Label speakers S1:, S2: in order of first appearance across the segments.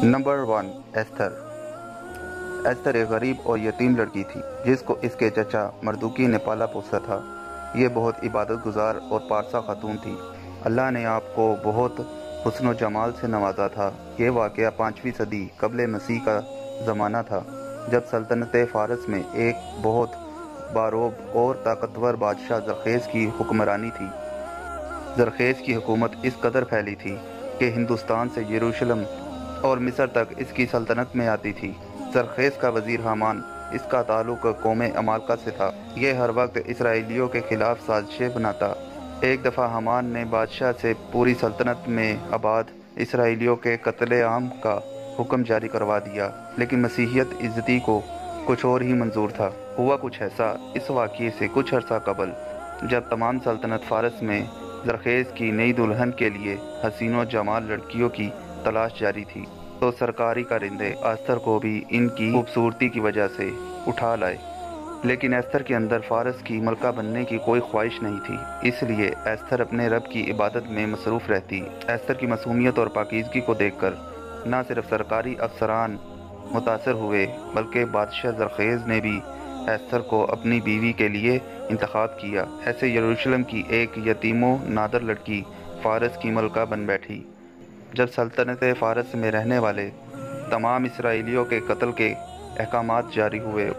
S1: Number 1 Easter. Easter ایک غریب اور یتیم لڑکی تھی جس کو اس کے چچا مردوکی نے پالا پوسا تھا۔ یہ بہت عبادت گزار اور پارسا خاتون تھی۔ اللہ نے آپ کو بہت حسن و جمال سے نوازا تھا۔ یہ واقعہ 5ویں صدی قبل مسیح کا زمانہ تھا، جب سلطنت فارس میں ایک بہت باروب اور طاقتور بادشاہ زرخیس کی حکمرانی تھی۔ زرخیس کی حکومت اس قدر پھیلی تھی کہ ہندوستان سے یروشلم اور مصر تک اس کی سلطنت میں آتی تھی۔ زرخیس کا وزیر حامان، اس کا تعلق قوم عمالقہ سے تھا۔ یہ ہر وقت اسرائیلیوں کے خلاف سازشیں بناتا۔ ایک دفعہ حامان نے بادشاہ سے پوری سلطنت میں آباد اسرائیلیوں کے قتل عام کا حکم جاری کروا دیا، لیکن مسیحیت عزتی کو کچھ اور ہی منظور تھا۔ ہوا کچھ ایسا اس واقعے سے کچھ عرصہ قبل، جب تمام سلطنت فارس میں زرخیس کی نئی دلہن کے لیے حسین و جمال لڑکیوں کی تلاش جاری تھی، تو سرکاری کارندے ایستر کو بھی ان کی خوبصورتی کی وجہ سے اٹھا لائے۔ لیکن ایستر کے اندر فارس کی ملکہ بننے کی کوئی خواہش نہیں تھی، اس لیے ایستر اپنے رب کی عبادت میں مصروف رہتی۔ ایستر کی معصومیت اور پاکیزگی کو دیکھ کر نہ صرف سرکاری افسران متاثر ہوئے، بلکہ بادشاہ زرخیس نے بھی ایستر کو اپنی بیوی کے لیے انتخاب کیا۔ ایسے یروشلم کی ایک یتیم و نادر لڑکی فارس کی ملکہ بن بیٹھی۔ جب سلطنت فارس میں رہنے والے تمام اسرائیلیوں کے قتل کے احکامات جاری ہوئے،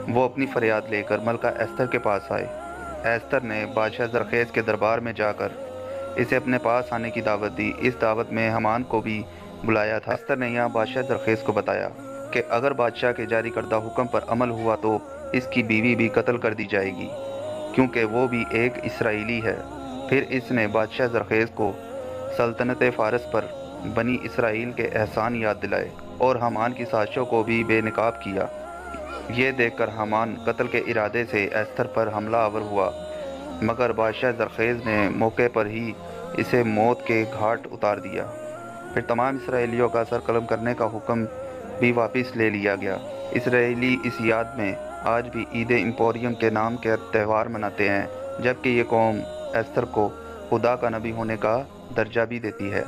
S1: وہ اپنی فریاد لے کر ملکہ ایستر کے پاس آئے۔ ایستر نے بادشاہ زرخیس کے دربار میں جا کر اسے اپنے پاس آنے کی دعوت دی۔ اس دعوت میں حامان کو بھی بلایا تھا۔ ایستر نے یہاں بادشاہ زرخیس کو بتایا کہ اگر بادشاہ کے جاری کردہ حکم پر عمل ہوا تو اس کی بیوی بھی قتل کر دی جائے گی، کیونکہ وہ بھی ایک اسرائیلی ہے۔ پھر اس نے بادشاہ زرخیس کو سلطنت فارس پر بنی اسرائیل کے احسان یاد دلائے اور حامان کی سازشوں کو بھی بے نقاب کیا۔ یہ دیکھ کر حامان قتل کے ارادے سے ایستر پر حملہ آور ہوا، مگر بادشاہ زرخیس نے موقع پر ہی اسے موت کے گھاٹ اتار دیا۔ پھر تمام اسرائیلیوں کا سر قلم کرنے کا حکم بھی واپس لے لیا گیا۔ اسرائیلی اس یاد میں آج بھی عید امپوریم کے نام کا تہوار مناتے ہیں، جبکہ یہ قوم ایستر کو خدا کا نبی ہونے کا درجہ بھی دیتی ہے۔